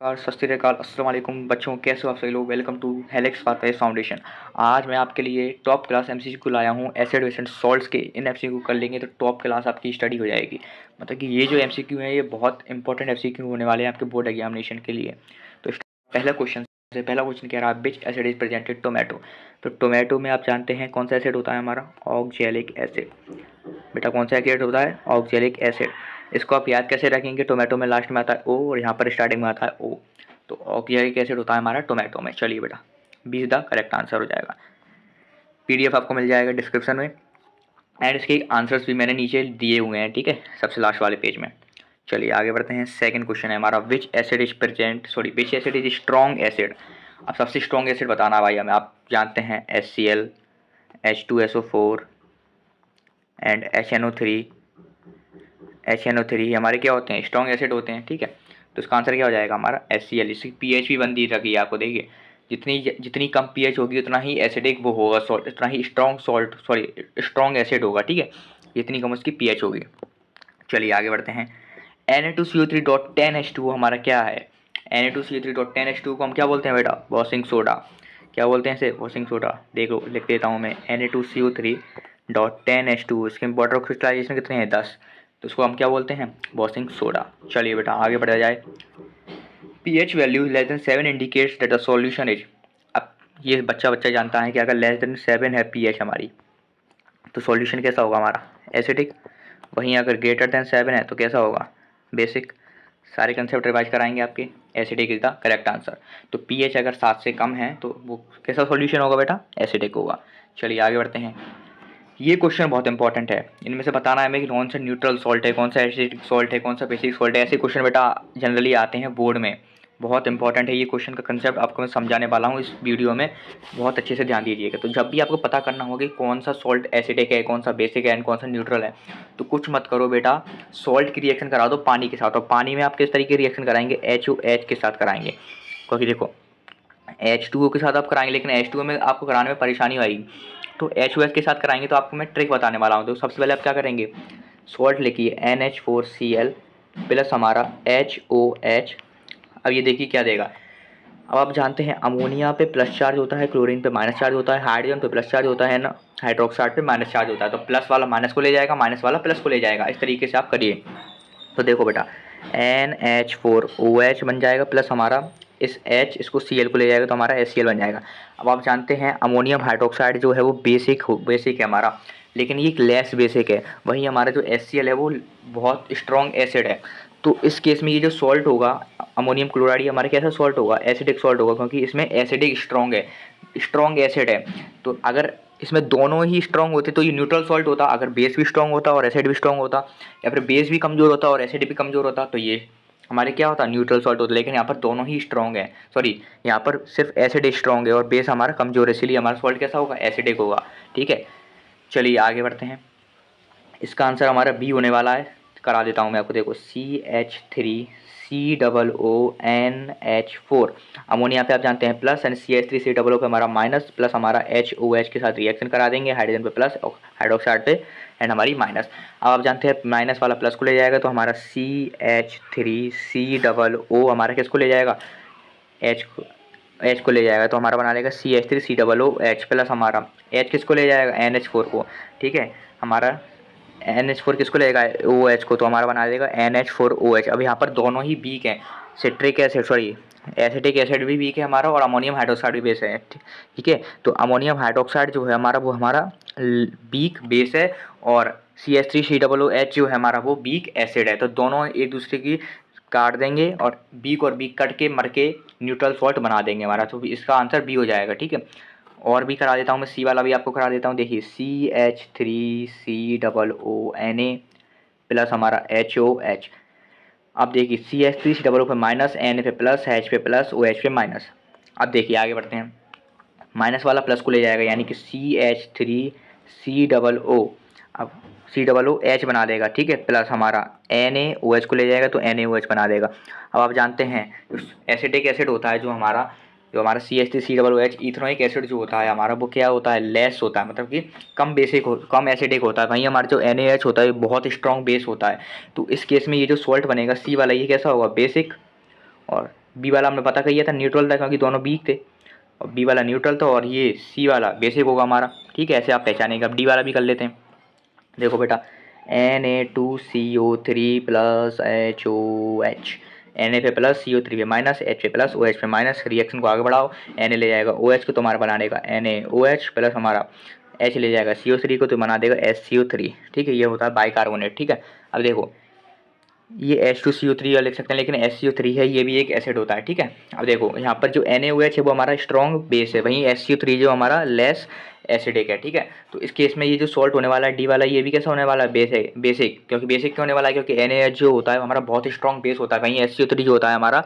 नमस्कार, सत श्री अकाल, अस्सलाम वालेकुम बच्चों, कैसे हो आप सभी लोग। Welcome to Helix Pathways Foundation. आज मैं आपके लिए टॉप क्लास एमसीक्यू लाया हूँ। एसिड वेस एंड सॉल्ट्स के इन एमसीक्यू कर लेंगे तो टॉप क्लास आपकी स्टडी हो जाएगी। मतलब कि ये जो एमसीक्यू है ये बहुत इंपॉर्टेंट एमसीक्यू होने वाले हैं आपके बोर्ड एग्जामिनेशन के लिए। तो पहला क्वेश्चन कह रहा है विच एसिड इज प्रेजेंटेड टोमेटो। तो टोमेटो में आप जानते हैं कौन सा एसिड होता है हमारा, ऑक्जेलिक एसिड। बेटा कौन सा एसिड होता है, ऑक्जेलिक एसिड। इसको आप याद कैसे रखेंगे, टोमेटो में लास्ट में आता है ओ और यहाँ पर स्टार्टिंग में आता है ओ। तो ऑक्जेलिक एसिड होता है हमारा टोमेटो में। चलिए बेटा, B is the correct answer हो जाएगा। पीडीएफ आपको मिल जाएगा डिस्क्रिप्शन में एंड इसके आंसर्स भी मैंने नीचे दिए हुए हैं, ठीक है, सबसे लास्ट वाले पेज में। चलिए आगे बढ़ते हैं। सेकंड क्वेश्चन है हमारा विच acid is which acid is strong acid. अब सबसे स्ट्रॉन्ग एसिड बताना भाई हमें। आप जानते हैं HCl, H2SO4 एंड HNO3 हमारे क्या होते हैं, स्ट्रॉन्ग एसिड होते हैं, ठीक है। तो इसका आंसर क्या हो जाएगा हमारा HCl। इसकी पीएच भी बंदी रखी है आपको, देखिए जितनी जितनी कम पीएच होगी उतना ही एसिडिक वो होगा सॉल्ट, उतना ही स्ट्रॉन्ग एसिड होगा, ठीक है, जितनी कम उसकी पीएच होगी। चलिए आगे बढ़ते हैं। Na2CO3.10H2 हमारा क्या है। Na2CO3.10H2 को हम क्या बोलते हैं बेटा, वॉशिंग सोडा। क्या बोलते हैं इसे, वॉशिंग सोडा। देखो लिख देता हूँ मैं, Na2CO3.10H2, इसके वाटर क्रिस्टलाइजेशन कितने हैं, 10। तो इसको हम क्या बोलते हैं, वॉशिंग सोडा। चलिए बेटा आगे बढ़ा जाए। PH value less than 7 indicates that the solution is. अब ये बच्चा जानता है कि अगर लेस देन 7 है पीएच हमारी तो सॉल्यूशन कैसा होगा हमारा, एसिडिक। वहीं अगर ग्रेटर देन 7 है तो कैसा होगा, बेसिक। सारे कंसेप्ट रिवाइज कराएंगे आपके। Acidic is the correct answer. तो पीएच अगर 7 से कम है तो वो कैसा सॉल्यूशन होगा बेटा, एसिडिक होगा। चलिए आगे बढ़ते हैं। ये क्वेश्चन बहुत इंपॉर्टेंट है। इनमें से बताना है हमें कि कौन सा न्यूट्रल सॉल्ट है, कौन सा एसिडिक सॉल्ट है, कौन सा बेसिक सॉल्ट है। ऐसे क्वेश्चन बेटा जनरली आते हैं बोर्ड में। बहुत इंपॉर्टेंट है ये क्वेश्चन का कंसेप्ट, आपको मैं समझाने वाला हूँ इस वीडियो में। बहुत अच्छे से ध्यान दीजिएगा। तो जब भी आपको पता करना होगा कि कौन सा सॉल्ट एसिडिक है, कौन सा बेसिक है एंड कौन सा न्यूट्रल है, तो कुछ मत करो बेटा, सॉल्ट की रिएक्शन करा दो पानी के साथ। और पानी में आप किस तरीके रिएक्शन कराएंगे, HOH के साथ कराएंगे। क्योंकि देखो H2O के साथ आप कराएंगे लेकिन H2O में आपको कराने में परेशानी आएगी। तो HOH के साथ कराएंगे तो आपको मैं ट्रिक बताने वाला हूँ। तो सबसे पहले आप क्या करेंगे, सॉल्ट लिखिए NH4Cl प्लस हमारा HOH। अब ये देखिए क्या देगा। अब आप जानते हैं अमोनिया पे प्लस चार्ज होता है, क्लोरीन पे माइनस चार्ज होता है, हाइड्रोजन पे प्लस चार्ज होता है ना, हाइड्रोक्साइड पे माइनस चार्ज होता है। तो प्लस वाला माइनस को ले जाएगा, माइनस वाला प्लस को ले जाएगा। इस तरीके से आप करिए। तो देखो बेटा NH4OH बन जाएगा प्लस हमारा इस H इसको Cl को ले जाएगा तो हमारा HCl बन जाएगा। अब आप जानते हैं अमोनियम हाइड्रोक्साइड जो है वो बेसिक है हमारा, लेकिन ये लेस बेसिक है। वहीं हमारा जो HCl है वो बहुत स्ट्रॉन्ग एसिड है। तो इस केस में ये जो सॉल्ट होगा अमोनियम क्लोराइड, ये हमारा कैसा सॉल्ट होगा, एसिडिक सॉल्ट होगा, क्योंकि इसमें एसिडिक स्ट्रॉन्ग है, स्ट्रॉन्ग एसिड है। तो अगर इसमें दोनों ही स्ट्रॉन्ग होते तो ये न्यूट्रल सॉल्ट होता। अगर बेस भी स्ट्रॉन्ग होता और एसिड भी स्ट्रॉन्ग होता, या फिर बेस भी कमज़ोर होता और एसिड भी कमज़ोर होता, तो ये हमारे क्या होता, न्यूट्रल सॉल्ट होता। लेकिन यहाँ पर दोनों ही स्ट्रॉन्ग है, सॉरी यहाँ पर सिर्फ एसिड स्ट्रॉन्ग है और बेस हमारा कमज़ोर है, इसीलिए हमारा सॉल्ट कैसा होगा, एसिडिक होगा, ठीक है। चलिए आगे बढ़ते हैं। इसका आंसर हमारा बी होने वाला है। करा देता हूँ मैं आपको, देखो CH3COONH4 अमोनिया पे आप जानते हैं प्लस एंड CH3COO पे हमारा माइनस, प्लस हमारा HOH के साथ रिएक्शन करा देंगे, हाइड्रोजन पे प्लस और हाइड्रोक्साइड पे एंड हमारी माइनस। अब आप जानते हैं माइनस वाला प्लस को ले जाएगा तो हमारा CH3COO हमारा किसको ले जाएगा, H को ले जाएगा तो हमारा बना लेगा CH3COOH प्लस हमारा H किसको ले जाएगा, NH4 को, ठीक है। हमारा NH4 किसको लेगा, OH को, तो हमारा बना देगा NH4OH। अब यहाँ पर दोनों ही वीक हैं, citric acid sorry acetic acid भी वीक है हमारा और अमोनियम हाइड्रोक्साइड भी बेस है, ठीक है। तो अमोनियम हाइड्रोक्साइड जो है हमारा वो हमारा वीक बेस है और CH3COOH जो है हमारा वो वीक एसिड है। तो दोनों एक दूसरे की काट देंगे और बीक कट के मर के न्यूट्रल सॉल्ट बना देंगे हमारा। तो इसका आंसर बी हो जाएगा, ठीक है। और भी करा देता हूँ मैं, सी वाला भी आपको करा देता हूँ। देखिए CH3COONA प्लस हमारा HOH। अब देखिए CH3COO पे माइनस, Na पे प्लस, H पे प्लस, OH पे माइनस। अब देखिए आगे बढ़ते हैं। माइनस वाला प्लस को ले जाएगा यानी कि CH3COO, अब COOH बना देगा, ठीक है, प्लस हमारा NaOH को ले जाएगा तो NaOH बना देगा। अब आप जानते हैं एसिटिक एसिड होता है जो हमारा CH3COOH इथेनोइक एसिड जो होता है हमारा वो क्या होता है, लेस होता है, मतलब कि कम एसिडिक होता है। वहीं हमारा जो NaH होता है बहुत स्ट्रॉन्ग बेस होता है। तो इस केस में ये जो सॉल्ट बनेगा सी वाला, ये कैसा होगा, बेसिक, और बी वाला हमने पता किया था न्यूट्रल था क्योंकि दोनों वीक थे, और बी वाला न्यूट्रल था, और ये सी वाला बेसिक होगा हमारा। ठीक है, ऐसे आप पहचानेंगे। अब डी वाला भी कर लेते हैं। देखो बेटा, Na2CO3 प्लस HOH, Na पे प्लस CO3 पे माइनस, H पे प्लस OH पे माइनस। रिएक्शन को आगे बढ़ाओ, Na ले जाएगा OH को, तुम्हारा बनाने का NaOH प्लस हमारा H ले जाएगा CO3 को, तो बना देगा SCO3। ठीक है, ये होता है बाइकार्बोनेट। ठीक है, अब देखो ये H2CO3 लिख सकते हैं, लेकिन SCO3 है, ये भी एक एसिड होता है। ठीक है, अब देखो यहाँ पर जो NaOH है वो हमारा स्ट्रॉन्ग बेस है, वहीं SCO3 जो हमारा लेस एसिडिक है। ठीक है, तो इस केस में ये जो सॉल्ट होने वाला है डी वाला, ये भी कैसा होने वाला है, बेस है, बेसिक। क्योंकि बेसिक क्यों होने वाला है, क्योंकि NaOH जो होता है हमारा बहुत ही स्ट्रॉन्ग बेस होता है, वहीं SCO3 जो होता है हमारा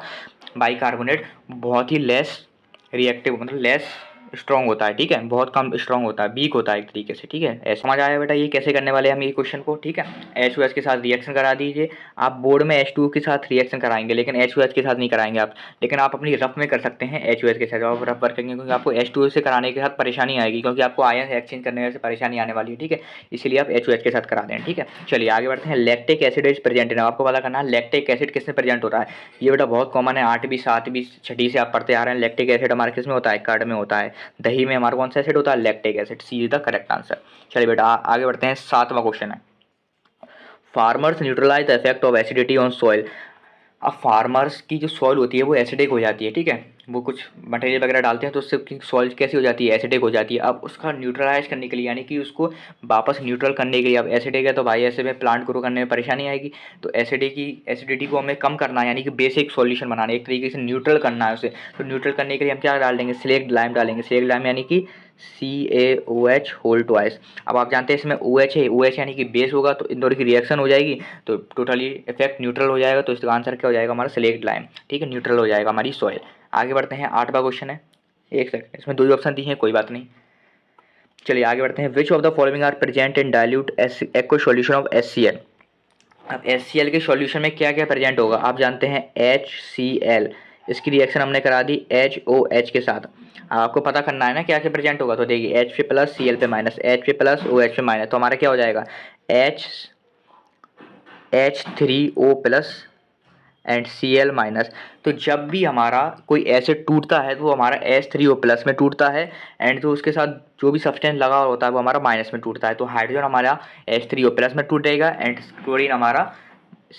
बाइकार्बोनेट बहुत ही लेस रिएक्टिव, मतलब लेस स्ट्रॉन्ग होता है। ठीक है, बहुत कम स्ट्रॉन्ग होता है, वीक होता है एक तरीके से। ठीक है, ऐसा समझ आया बेटा ये कैसे करने वाले हैं हम ये क्वेश्चन को। ठीक है, H2S के साथ रिएक्शन करा दीजिए। आप बोर्ड में H2 के साथ रिएक्शन कराएंगे, लेकिन H2S के साथ नहीं कराएंगे आप, लेकिन आप अपनी रफ में कर सकते हैं H2S के साथ। आप रफ वर्क करेंगे क्योंकि आपको H2O से कराने के साथ परेशानी आएगी, क्योंकि आपको आयन एक्सचेंज करने से परेशानी आने वाली है। ठीक है, इसलिए आप H2S के साथ करा दें। ठीक है, चलिए आगे बढ़ते हैं। Lactic acid is present in, आपको पता करना है लैक्टिक एसिड किसमें प्रेजेंट होता है। ये बेटा बहुत कॉमन है, 8वीं 7वीं 6ठी से आप पढ़ते आ रहे हैं। लैक्टिक एसिड हमारे किस में होता है, कर्ड में होता है। दही में हमारा कौन सा एसिड होता है, lactic acid. C is the correct answer. चलिए बेटा आगे बढ़ते हैं। 7वां क्वेश्चन है, farmers neutralise the effect of acidity on soil. अब फार्मर्स की जो सॉइल होती है वो एसिडिक हो जाती है। ठीक है, वो कुछ मटेरियल वगैरह डालते हैं तो उससे सॉइल कैसी हो जाती है, एसिडिक हो जाती है। अब उसका न्यूट्रलाइज करने के लिए, यानी कि उसको वापस न्यूट्रल करने के लिए, अब एसिडिक है तो भाई ऐसे में प्लांट ग्रो करने में परेशानी आएगी। तो एसिडिटी को हमें कम करना है, यानी कि बेसिक सॉल्यूशन बनाना है, एक तरीके से न्यूट्रल करना है उसे। तो न्यूट्रल करने के लिए हम क्या डाल देंगे, स्लेक्ट लाइम डालेंगे। स्लेक्ट लाइम यानी कि CaOH होल ट्वाइस। अब आप जानते हैं इसमें OH है, OH यानी कि बेस होगा, तो इन दोनों की रिएक्शन हो जाएगी तो टोटली इफेक्ट न्यूट्रल हो जाएगा। तो इसका आंसर क्या हो जाएगा हमारा, सेलेक्ट लाइम। ठीक है, न्यूट्रल हो जाएगा हमारी सॉइल। आगे बढ़ते हैं। 8वां क्वेश्चन है, एक सेकंड, इसमें 2 ही ऑप्शन दी हैं, कोई बात नहीं। चलिए आगे बढ़ते हैं। Which of the following are present in dilute aqueous solution of HCl। अब HCl के सॉल्यूशन में क्या क्या प्रेजेंट होगा, आप जानते हैं HCl, इसकी रिएक्शन हमने करा दी HOH के साथ। अब आपको पता करना है ना क्या क्या प्रेजेंट होगा, तो देखिए H पे प्लस Cl पे माइनस, H पे प्लस OH पे माइनस, तो हमारा क्या हो जाएगा H3O plus and Cl minus. तो जब भी हमारा कोई एसिड टूटता है तो वो हमारा H3O प्लस में टूटता है, एंड जो उसके साथ जो भी सब्सटेंस लगा होता है वो हमारा माइनस में टूटता है। तो हाइड्रोजन हमारा H3O प्लस में टूटेगा एंड क्लोरीन हमारा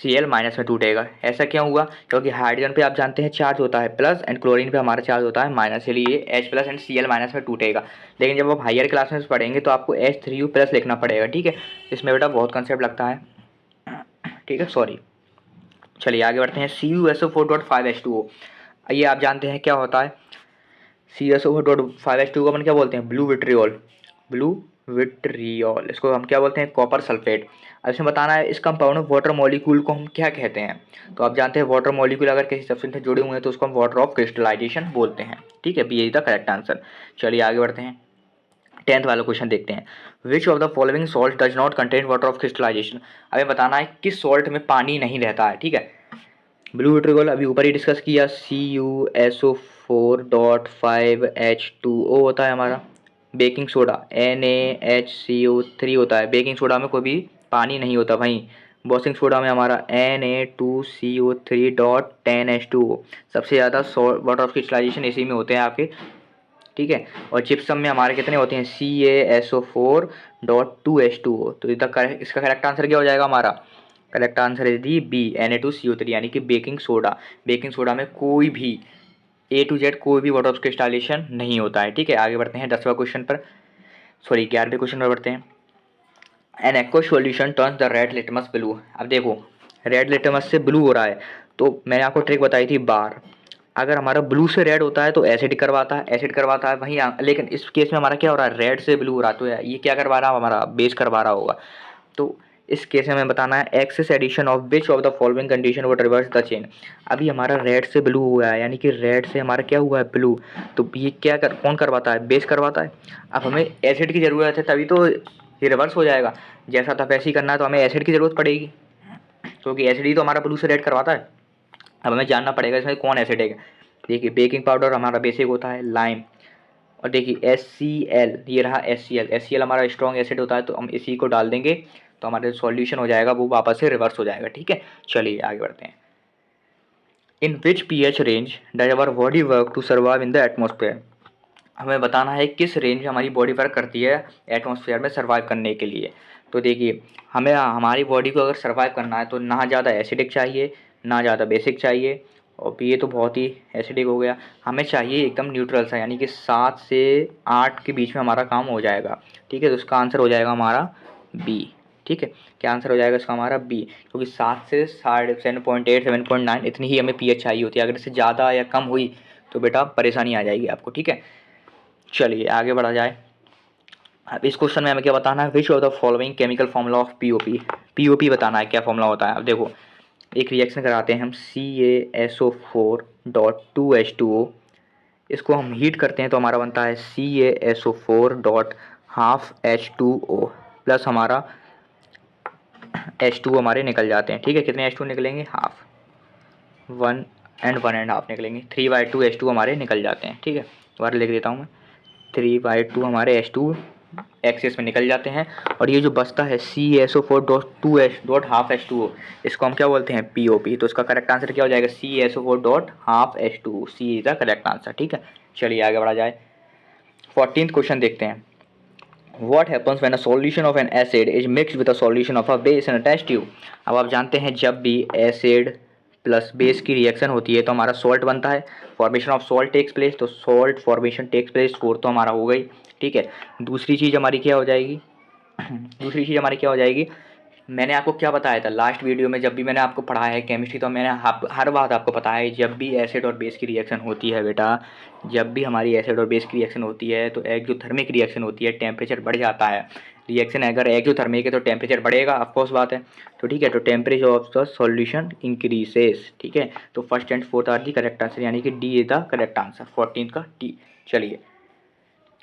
Cl माइनस में टूटेगा। ऐसा क्यों हुआ, क्योंकि हाइड्रोजन पे आप जानते हैं चार्ज होता है प्लस, एंड क्लोरीन पे हमारा चार्ज होता है माइनस, इसलिए H plus and Cl minus में टूटेगा। लेकिन जब आप हायर क्लास में पढ़ेंगे तो आपको H3O प्लस लिखना पड़ेगा। ठीक है, इसमें बेटा बहुत कंसेप्ट लगता है। ठीक है, सॉरी। चलिए आगे बढ़ते हैं। CuSO4.5H2O, ये आप जानते हैं क्या होता है। CuSO4.5H2O को अपन क्या बोलते हैं, ब्लू विट्रियोल। ब्लू विट्रियोल, इसको हम क्या बोलते हैं, कॉपर सल्फेट। अब इसमें बताना है इस कंपाउंड में वाटर मॉलिक्यूल को हम क्या कहते हैं। तो आप जानते हैं वाटर मॉलिक्यूल अगर किसी सब्सटेंस से जुड़े हुए हैं तो उसको हम वाटर ऑफ क्रिस्टलाइजेशन बोलते हैं। ठीक है, B is the correct answer. चलिए आगे बढ़ते हैं। 10th वाला क्वेश्चन देखते हैं। Which of the following salt does not contain water of crystallisation. हमें बताना है किस सॉल्ट में पानी नहीं रहता है। ठीक है, ब्लू विट्रियोल अभी ऊपर ही डिस्कस किया, CuSO4.5H2O होता है हमारा। बेकिंग सोडा NaHCO3 होता है। बेकिंग सोडा में कोई भी पानी नहीं होता। वहीं वॉशिंग सोडा में हमारा Na2CO3.10H2O, सबसे ज़्यादा वाटर ऑफ क्रिस्टलाइजेशन इसी में होते हैं आपके। ठीक है, और जिप्सम में हमारे कितने होते हैं, CaSO4.2H2O। तो इसका करेक्ट आंसर क्या हो जाएगा हमारा, correct answer is the B, Na2CO3, यानी कि बेकिंग सोडा। बेकिंग सोडा में कोई भी A to Z कोई भी वाटर ऑफ क्रिस्टलाइजेशन नहीं होता है। ठीक है, आगे बढ़ते हैं 10वां क्वेश्चन पर, सॉरी 11वें क्वेश्चन पर बढ़ते हैं। An aqueous solution turns the red litmus blue. अब देखो रेड लिटमस से ब्लू हो रहा है, तो मैंने आपको ट्रिक बताई थी बार, अगर हमारा ब्लू से रेड होता है तो एसिड करवाता है, एसिड करवाता है वहीं, लेकिन इस केस में हमारा क्या हो रहा है, रेड से ब्लू हो रहा है, तो ये क्या करवा रहा है, हमारा बेस करवा रहा होगा। तो इस केस में हमें बताना है excess addition of which of the following condition would reverse the chain. अभी हमारा रेड से ब्लू हुआ है, यानी कि रेड से हमारा क्या हुआ है, ब्लू। तो ये क्या कौन करवाता है, बेस करवाता है। अब हमें एसिड की ज़रूरत है तभी तो ये रिवर्स हो जाएगा। जैसा था वैसे ही करना है तो हमें एसिड की ज़रूरत पड़ेगी, क्योंकि एसिड ही तो हमारा ब्लू से रेड करवाता है। अब हमें जानना पड़ेगा इसमें कौन एसिड है। देखिए बेकिंग पाउडर हमारा बेसिक होता है, लाइम, और देखिए HCl, ये रहा HCl हमारा स्ट्रॉन्ग एसिड होता है, तो हम इसी को डाल देंगे तो हमारे सॉल्यूशन हो जाएगा वो वापस से रिवर्स हो जाएगा। ठीक है, चलिए आगे बढ़ते हैं। In which pH range does our body work to survive in the atmosphere. हमें बताना है किस रेंज में हमारी बॉडी वर्क करती है एटमॉस्फेयर में सर्वाइव करने के लिए। तो देखिए, हमें हमारी बॉडी को अगर सर्वाइव करना है तो ना ज़्यादा एसिडिक चाहिए, ना ज़्यादा बेसिक चाहिए, और ये तो बहुत ही एसिडिक हो गया। हमें चाहिए एकदम न्यूट्रल सा, यानी कि 7 से 8 के बीच में हमारा काम हो जाएगा। ठीक है, तो उसका आंसर हो जाएगा हमारा बी। ठीक है, क्या आंसर हो जाएगा इसका हमारा बी, क्योंकि 7 से 7.8 7.9 इतनी ही हमें पीएच चाहिए होती है। अगर इससे ज़्यादा या कम हुई तो बेटा परेशानी आ जाएगी आपको। ठीक है, चलिए आगे बढ़ा जाए। अब इस क्वेश्चन में हमें क्या बताना है, विच of the following chemical formula of POP. POP बताना है क्या फॉर्मूला होता है। अब देखो, एक रिएक्शन कराते हैं हम CaSO4.2H2O, इसको हम हीट करते हैं तो हमारा बनता है CaSO4.12H2O प्लस हमारा H2 हमारे निकल जाते हैं। ठीक है, कितने H2 निकलेंगे, हाफ, 1 एंड 1.5 निकलेंगे, 3/2 H2 हमारे निकल जाते हैं। ठीक है, दोबारा लिख देता हूँ मैं, 3/2 हमारे H2 एक्सेस में निकल जाते हैं। और ये जो बचता है CaSO4.2H.12H2O, इसको हम क्या बोलते हैं, POP। तो इसका करेक्ट आंसर क्या हो जाएगा, CaSO4.12H2O, C is the correct answer. ठीक है, चलिए आगे बढ़ा जाए। 14th क्वेश्चन देखते हैं। What happens when a solution of an acid is mixed with a solution of a base in a test tube। अब आप जानते हैं जब भी एसिड प्लस बेस की रिएक्शन होती है तो हमारा सॉल्ट बनता है, formation of salt takes place. तो सॉल्ट फॉर्मेशन टेक्स प्लेस, 4 तो हमारा हो गई। ठीक है, दूसरी चीज़ हमारी क्या हो जाएगी दूसरी चीज़ हमारी क्या हो जाएगी, मैंने आपको क्या बताया था लास्ट वीडियो में, जब भी मैंने आपको पढ़ाया है केमिस्ट्री, तो मैंने हर बात आपको पता है। जब भी एसिड और बेस की रिएक्शन होती है बेटा, जब भी हमारी एसिड और बेस की रिएक्शन होती है तो एक्जोथर्मिक रिएक्शन होती है, टेम्परेचर बढ़ जाता है। रिएक्शन अगर एक्जोथर्मिक है तो टेम्परेचर बढ़ेगा, ऑफकोर्स बात है। तो ठीक है, तो temperature of the solution increases. ठीक है, तो first and fourth are the correct answer, यानी कि D is the correct answer, 14 का डी। चलिए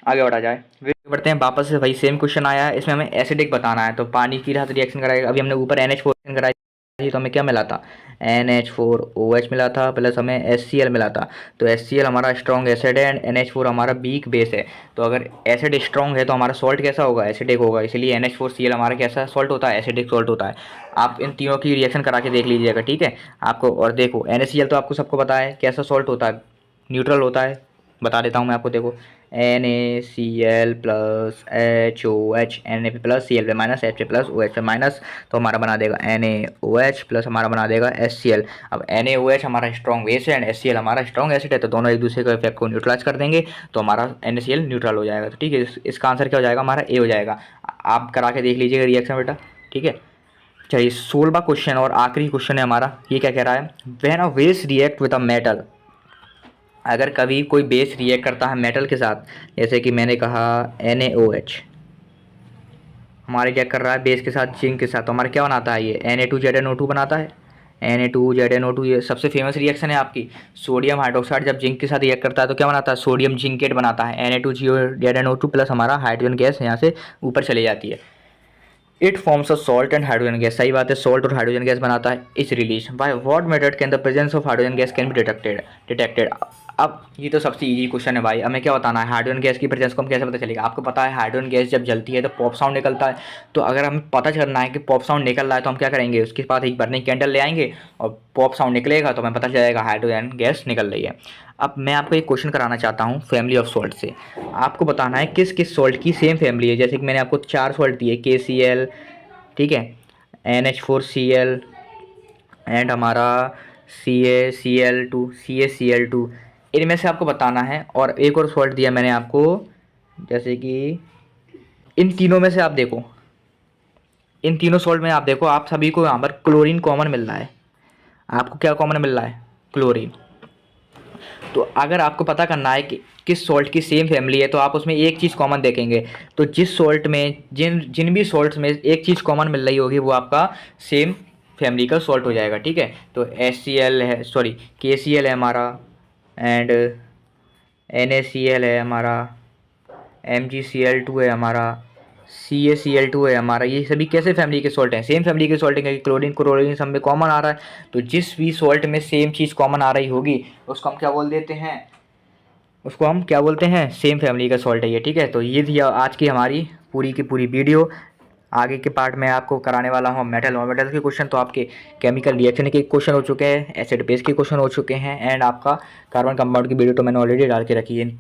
आगे बढ़ा जाए, बढ़ते हैं। वापस से वही सेम क्वेश्चन आया है, इसमें हमें एसिडिक बताना है। तो पानी की साथ रिएक्शन कराएगा। अभी हमने ऊपर NH4 रिएक्शन कराई थी, तो हमें क्या मिला था, NH4OH मिला था, प्लस हमें HCl मिला था। तो HCl हमारा स्ट्रॉन्ग एसिड है एंड NH4 हमारा वीक बेस है। तो अगर एसिड स्ट्रॉन्ग है तो हमारा सॉल्ट कैसा होगा, एसिडिक होगा। इसलिए NH4Cl हमारा कैसा सॉल्ट होता है, एसिडिक सॉल्ट होता है। आप इन तीनों की रिएक्शन करा के देख लीजिएगा। ठीक है आपको, और देखो NaCl तो आपको सबको पता है कैसा सॉल्ट होता है, न्यूट्रल होता है। बता देता हूँ मैं आपको, देखो NaCl plus HOH, Na plus Cl minus HA plus OH minus, तो हमारा बना देगा NaOH प्लस हमारा बना देगा HCl। अब NaOH हमारा स्ट्रॉन्ग बेस है एंड HCl हमारा स्ट्रॉन्ग एसिड है, तो दोनों एक दूसरे के इफेक्ट को न्यूट्रलाइज कर देंगे, तो हमारा NaCl न्यूट्रल हो जाएगा। तो ठीक है, इसका आंसर क्या हो जाएगा, हमारा ए हो जाएगा। आप करा के देख लीजिएगा रिएक्शन बेटा। ठीक है, चलिए 16वां क्वेश्चन और आखिरी क्वेश्चन है हमारा। ये क्या कह रहा है, when a waste react with a metal. अगर कभी कोई बेस रिएक्ट करता है मेटल के साथ, जैसे कि मैंने कहा NaOH हमारे क्या कर रहा है बेस के साथ, जिंक के साथ, तो हमारा क्या बनाता है, ये Na2ZnO2 बनाता है। Na2ZnO2 ये सबसे फेमस रिएक्शन है आपकी। सोडियम हाइड्रोक्साइड जब जिंक के साथ रिएक्ट करता है तो क्या बनाता है, सोडियम जिंकेट बनाता है। Na2ZnO2 प्लस हमारा हाइड्रोजन गैस यहाँ से ऊपर चली जाती है। It forms a salt and hydrogen gas, सही बात है, सॉल्ट और हाइड्रोजन गैस बनाता है। इस release by what method can the presence of hydrogen gas can be detected. अब ये तो सबसे इजी क्वेश्चन है भाई, हमें क्या बताना है, हाइड्रोजन गैस की प्रेजेंस को हम कैसे पता चलेगा। आपको पता है हाइड्रोजन गैस जब जलती है तो पॉप साउंड निकलता है। तो अगर हमें पता चलना है कि पॉप साउंड निकल रहा है तो हम क्या करेंगे, उसके बाद एक बर्निंग कैंडल ले आएंगे और पॉप साउंड निकलेगा तो हमें पता चल जाएगा हाइड्रोजन गैस निकल रही है। अब मैं आपको एक क्वेश्चन कराना चाहता हूँ फैमिली ऑफ सॉल्ट से। आपको बताना है किस किस सॉल्ट की सेम फैमिली है। जैसे कि मैंने आपको 4 सॉल्ट दिए, KCl, ठीक है, NH4Cl एंड हमारा CaCl2, इनमें से आपको बताना है। और एक और सॉल्ट दिया मैंने आपको, जैसे कि इन तीनों में से आप देखो, इन तीनों सॉल्ट में आप देखो, आप सभी को यहाँ पर क्लोरीन कॉमन मिल रहा है। आपको क्या कॉमन मिल रहा है, क्लोरीन। तो अगर आपको पता करना है कि किस सॉल्ट की सेम फैमिली है तो आप उसमें एक चीज़ कॉमन देखेंगे। तो जिस सॉल्ट में जिन भी सॉल्ट्स में एक चीज़ कॉमन मिल रही होगी वो आपका सेम फैमिली का सॉल्ट हो जाएगा। ठीक है, तो HCl है, सॉरी KCl है हमारा, एंड NaCl है हमारा, MgCl2 है हमारा, CaCl2 है हमारा। ये सभी कैसे फैमिली के सॉल्ट हैं, सेम फैमिली के सॉल्ट हैं, क्लोरीन क्लोरीन सब में कॉमन आ रहा है। तो जिस भी सॉल्ट में सेम चीज़ कॉमन आ रही होगी उसको हम क्या बोल देते हैं, उसको हम क्या बोलते हैं, सेम फैमिली का सॉल्ट है ये। ठीक है, तो ये थी आज की हमारी पूरी की पूरी वीडियो। आगे के पार्ट में आपको कराने वाला हूँ मेटल और मेटल के क्वेश्चन। तो आपके केमिकल रिएक्शन के क्वेश्चन हो चुके हैं, एसिड बेस के क्वेश्चन हो चुके हैं, एंड आपका कार्बन कंपाउंड की वीडियो तो मैंने ऑलरेडी डाल के रखी है।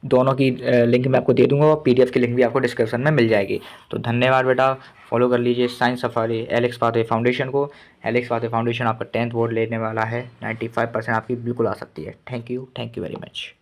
दोनों की लिंक मैं आपको दे दूंगा और पीडीएफ की लिंक भी आपको डिस्क्रिप्शन में मिल जाएगी। तो धन्यवाद बेटा, फॉलो कर लीजिए science safari Alex pathway foundation को। एलेक्स पाथवे फाउंडेशन आपका 10th बोर्ड लेने वाला है, 95% आपकी बिल्कुल आ सकती है। Thank you very much.